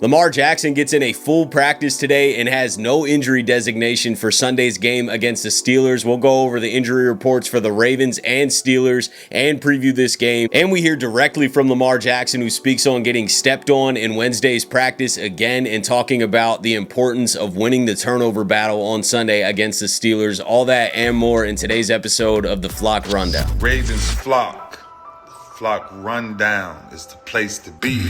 Lamar Jackson gets in a full practice today and has no injury designation for Sunday's game against the Steelers. We'll go over the injury reports for the Ravens and Steelers and preview this game. And we hear directly from Lamar Jackson, who speaks on getting stepped on in Wednesday's practice again and talking about the importance of winning the turnover battle on Sunday against the Steelers. All that and more in today's episode of the Flock Rundown. Ravens Flock. Flock Rundown is the place to be.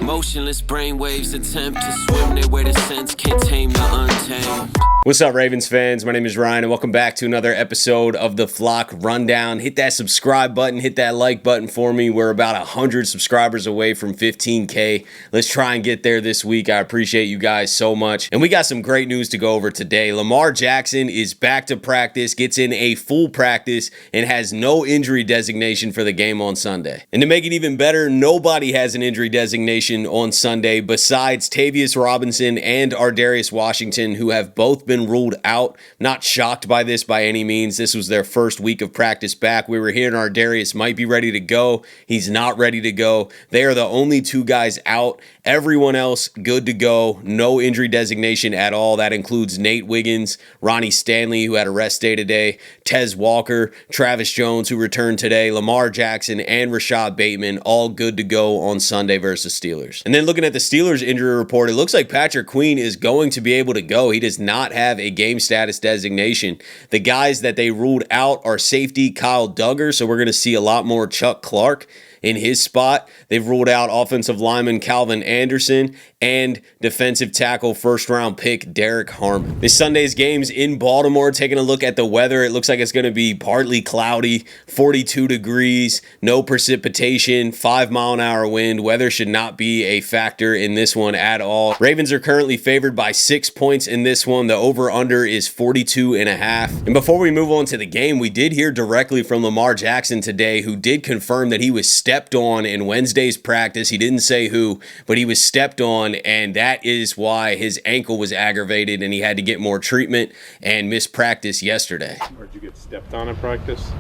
Motionless brainwaves attempt to swim their way to sense, can't tame the untamed. What's up, Ravens fans? My name is Ryan, and welcome back to another episode of the Flock Rundown. Hit that subscribe button, hit that like button for me. We're about 100 subscribers away from 15K. Let's try and get there this week. I appreciate you guys so much. And we got some great news to go over today. Lamar Jackson is back to practice, gets in a full practice, and has no injury designation for the game on Sunday. And to make it even better, nobody has an injury designation on Sunday besides Tavius Robinson and Ardarius Washington, who have both been ruled out. Not shocked by this by any means. This was their first week of practice back. We were hearing Ardarius might be ready to go. He's not ready to go. They are the only two guys out. Everyone else good to go. No injury designation at all. That includes Nate Wiggins, Ronnie Stanley, who had a rest day today, Tez Walker, Travis Jones, who returned today, Lamar Jackson, and Rashad Bateman, all good to go on Sunday versus Steelers. And then looking at the Steelers injury report, it looks like Patrick Queen is going to be able to go. He does not have a game status designation. The guys that they ruled out are safety Kyle Duggar, so we're going to see a lot more Chuck Clark in his spot. They've ruled out offensive lineman Calvin Anderson and defensive tackle first-round pick Derek Harmon. This Sunday's game's in Baltimore. Taking a look at the weather, it looks like it's going to be partly cloudy, 42 degrees, no precipitation, 5-mile-an-hour wind. Weather should not be a factor in this one at all. Ravens are currently favored by 6 points in this one. The over-under is 42.5. And before we move on to the game, we did hear directly from Lamar Jackson today, who did confirm that he was stepped on in Wednesday's practice. He didn't say who, but he was stepped on, and that is why his ankle was aggravated and he had to get more treatment and miss practice yesterday. Or did you get stepped on in practice?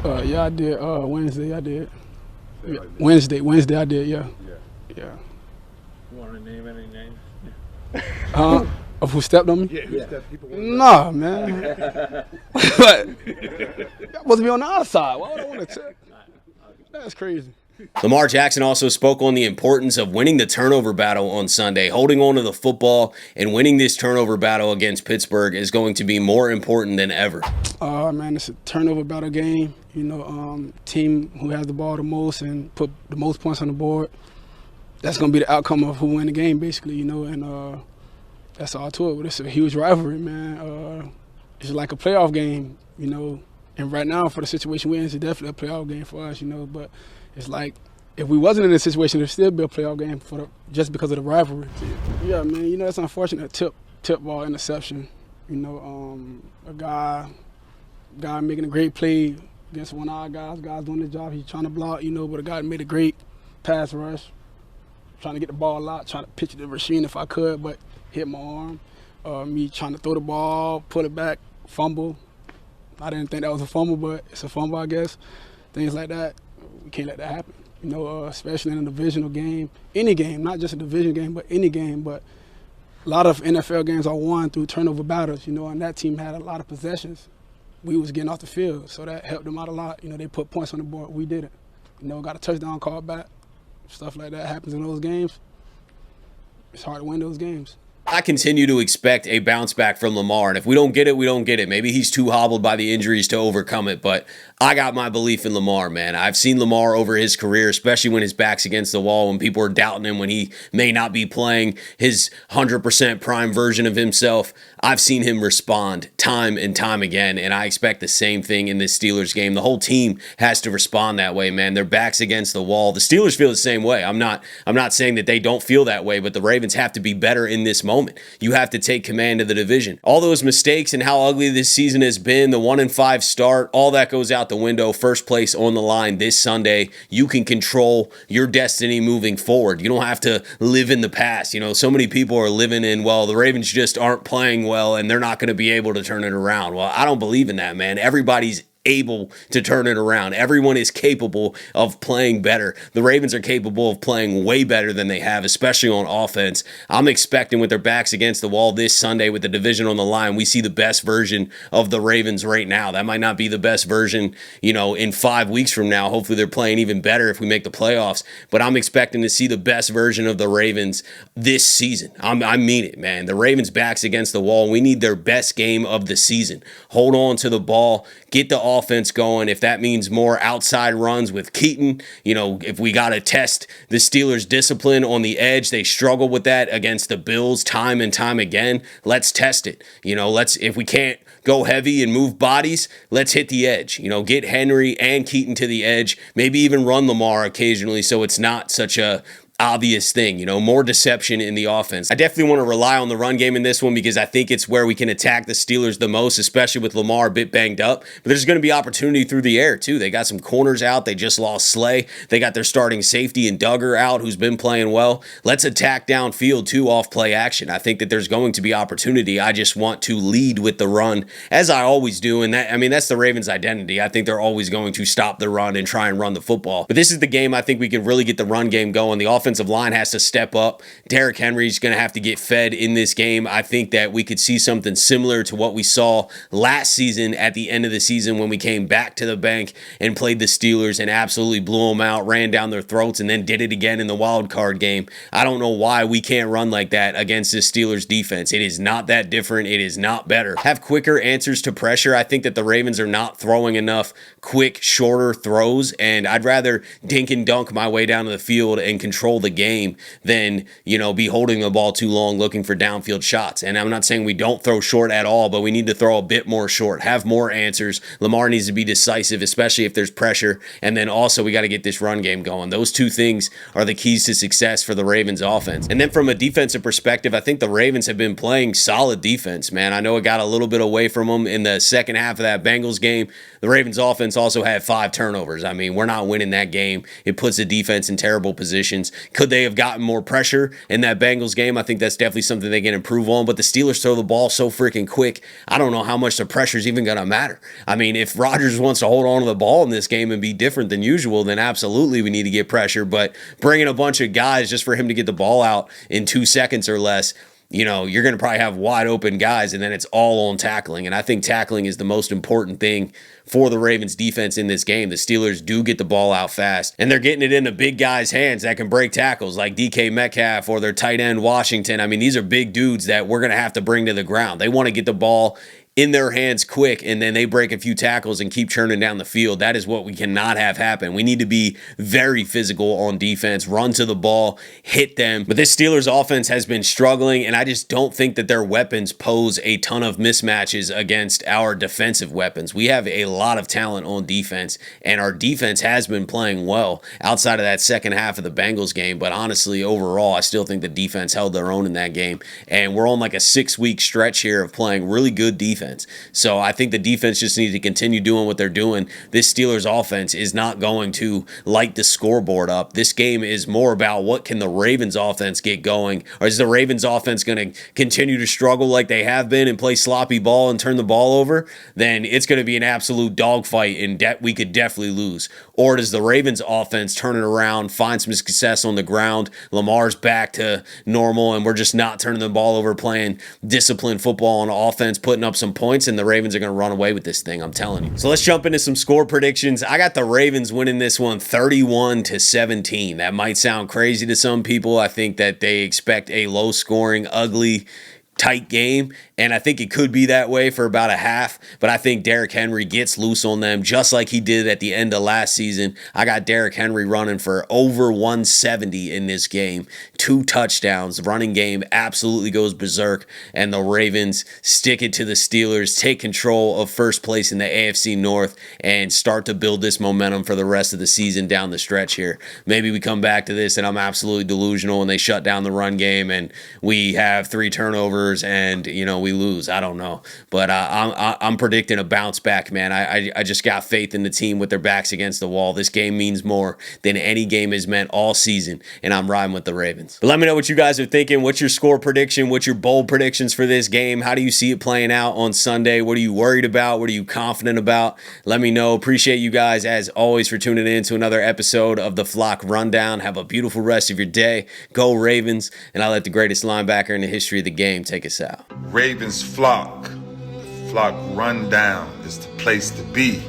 Yeah, I did. Wednesday, I did. Yeah. Wednesday, I did. Yeah. You want to name any names? Of who stepped on me? Yeah, who stepped people on? Nah, man. But that supposed to be on the other side. Why would I want to check? That's crazy. Lamar Jackson also spoke on the importance of winning the turnover battle on Sunday. Holding on to the football and winning this turnover battle against Pittsburgh is going to be more important than ever. Man, it's a turnover battle game. You know, team who has the ball the most and put the most points on the board, that's going to be the outcome of who win the game, basically, you know, and that's all to it. But it's a huge rivalry, man. It's like a playoff game, you know, and right now for the situation we're in, it's definitely a playoff game for us, you know, but it's like if we wasn't in this situation, it'd still be a playoff game just because of the rivalry. Yeah, man, you know, it's unfortunate tip ball interception. You know, a guy making a great play against one of our guys doing his job. He's trying to block, you know, but a guy made a great pass rush, trying to get the ball out, trying to pitch it to Rasheen if I could, but hit my arm. Me trying to throw the ball, pull it back, fumble. I didn't think that was a fumble, but it's a fumble, I guess. Things like that, we can't let that happen. You know, especially in a divisional game, any game, not just a division game, but any game. But a lot of NFL games are won through turnover battles, you know, and that team had a lot of possessions. We was getting off the field, so that helped them out a lot. You know, they put points on the board. We didn't. You know, got a touchdown call back. Stuff like that happens in those games. It's hard to win those games. I continue to expect a bounce back from Lamar, and if we don't get it, we don't get it. Maybe he's too hobbled by the injuries to overcome it, but I got my belief in Lamar, man. I've seen Lamar over his career, especially when his back's against the wall, when people are doubting him, when he may not be playing his 100% prime version of himself. I've seen him respond time and time again, and I expect the same thing in this Steelers game. The whole team has to respond that way, man. Their back's against the wall. The Steelers feel the same way. I'm not saying that they don't feel that way, but the Ravens have to be better in this moment. You have to take command of the division. All those mistakes and how ugly this season has been, the 1-5 start, all that goes out the window. First place on the line this Sunday. You can control your destiny moving forward. You don't have to live in the past. You know, so many people are living in, well, the Ravens just aren't playing well and they're not going to be able to turn it around. Well, I don't believe in that, man. Everybody's able to turn it around. Everyone is capable of playing better. The Ravens are capable of playing way better than they have, especially on offense. I'm expecting with their backs against the wall this Sunday with the division on the line, we see the best version of the Ravens right now. That might not be the best version, in 5 weeks from now. Hopefully they're playing even better if we make the playoffs, but I'm expecting to see the best version of the Ravens this season. I mean it, man. The Ravens backs against the wall. We need their best game of the season. Hold on to the ball, get the offense going. If that means more outside runs with Keaton, if we got to test the Steelers' discipline on the edge, they struggle with that against the Bills time and time again. Let's test it. If we can't go heavy and move bodies, let's hit the edge. Get Henry and Keaton to the edge, maybe even run Lamar occasionally so it's not such a obvious thing, more deception in the offense. I definitely want to rely on the run game in this one because I think it's where we can attack the Steelers the most, especially with Lamar a bit banged up. But there's going to be opportunity through the air too. They got some corners out. They just lost Slay. They got their starting safety and Duggar out, who's been playing well. Let's attack downfield too off play action. I think that there's going to be opportunity. I just want to lead with the run, as I always do. And that's the Ravens' identity. I think they're always going to stop the run and try and run the football. But this is the game I think we can really get the run game going. The offensive line has to step up. Derrick Henry's going to have to get fed in this game. I think that we could see something similar to what we saw last season at the end of the season when we came back to the bank and played the Steelers and absolutely blew them out, ran down their throats, and then did it again in the wild card game. I don't know why we can't run like that against this Steelers defense. It is not that different. It is not better. Have quicker answers to pressure. I think that the Ravens are not throwing enough quick, shorter throws, and I'd rather dink and dunk my way down to the field and control the game than, be holding the ball too long looking for downfield shots. And I'm not saying we don't throw short at all, but we need to throw a bit more short, have more answers. Lamar needs to be decisive, especially if there's pressure. And then also we got to get this run game going. Those two things are the keys to success for the Ravens offense. And then from a defensive perspective, I think the Ravens have been playing solid defense, man. I know it got a little bit away from them in the second half of that Bengals game. The Ravens offense also had 5 turnovers. I mean, we're not winning that game. It puts the defense in terrible positions. Could they have gotten more pressure in that Bengals game? I think that's definitely something they can improve on, but the Steelers throw the ball so freaking quick. I don't know how much the pressure is even going to matter. I mean, if Rodgers wants to hold on to the ball in this game and be different than usual, then absolutely we need to get pressure, but bringing a bunch of guys just for him to get the ball out in 2 seconds or less, you're going to probably have wide open guys, and then it's all on tackling. And I think tackling is the most important thing for the Ravens defense in this game. The Steelers do get the ball out fast, and they're getting it into big guys' hands that can break tackles like DK Metcalf or their tight end Washington. I mean, these are big dudes that we're going to have to bring to the ground. They want to get the ball in their hands quick, and then they break a few tackles and keep churning down the field. That is what we cannot have happen. We need to be very physical on defense, run to the ball, hit them. But this Steelers offense has been struggling, and I just don't think that their weapons pose a ton of mismatches against our defensive weapons. We have a lot of talent on defense, and our defense has been playing well outside of that second half of the Bengals game. But honestly, overall, I still think the defense held their own in that game, and we're on like a 6-week stretch here of playing really good defense. So I think the defense just needs to continue doing what they're doing. This Steelers offense is not going to light the scoreboard up. This game is more about what can the Ravens offense get going, or is the Ravens offense going to continue to struggle like they have been and play sloppy ball and turn the ball over? Then it's going to be an absolute dogfight, and we could definitely lose. Or does the Ravens offense turn it around, find some success on the ground, Lamar's back to normal, and we're just not turning the ball over, playing disciplined football on offense, putting up some points, and the Ravens are going to run away with this thing, I'm telling you. So let's jump into some score predictions. I got the Ravens winning this one 31-17. That might sound crazy to some people. I think that they expect a low-scoring, ugly, tight game, and I think it could be that way for about a half, but I think Derrick Henry gets loose on them just like he did at the end of last season. I got Derrick Henry running for over 170 in this game, 2 touchdowns. The running game absolutely goes berserk, and the Ravens stick it to the Steelers, take control of first place in the AFC North, and start to build this momentum for the rest of the season down the stretch here. Maybe we come back to this and I'm absolutely delusional and they shut down the run game and we have 3 turnovers turnovers and, you know, we lose. I don't know. But I'm predicting a bounce back, man. I just got faith in the team with their backs against the wall. This game means more than any game has meant all season, and I'm riding with the Ravens. But let me know what you guys are thinking. What's your score prediction? What's your bold predictions for this game? How do you see it playing out on Sunday? What are you worried about? What are you confident about? Let me know. Appreciate you guys, as always, for tuning in to another episode of the Flock Rundown. Have a beautiful rest of your day. Go Ravens, and I'll let the greatest linebacker in the history of the game take us out. Ravens flock. The flock rundown is the place to be.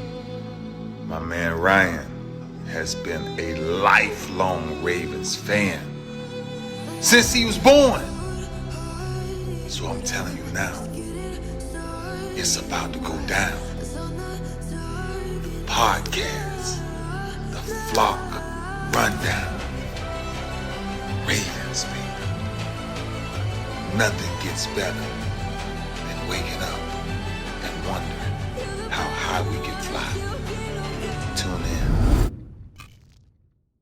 My man Ryan has been a lifelong Ravens fan since he was born. So I'm telling you now, it's about to go down. The podcast, the flock rundown. Ravens, baby. Nothing gets better than waking up and wondering how high we can fly. Tune in.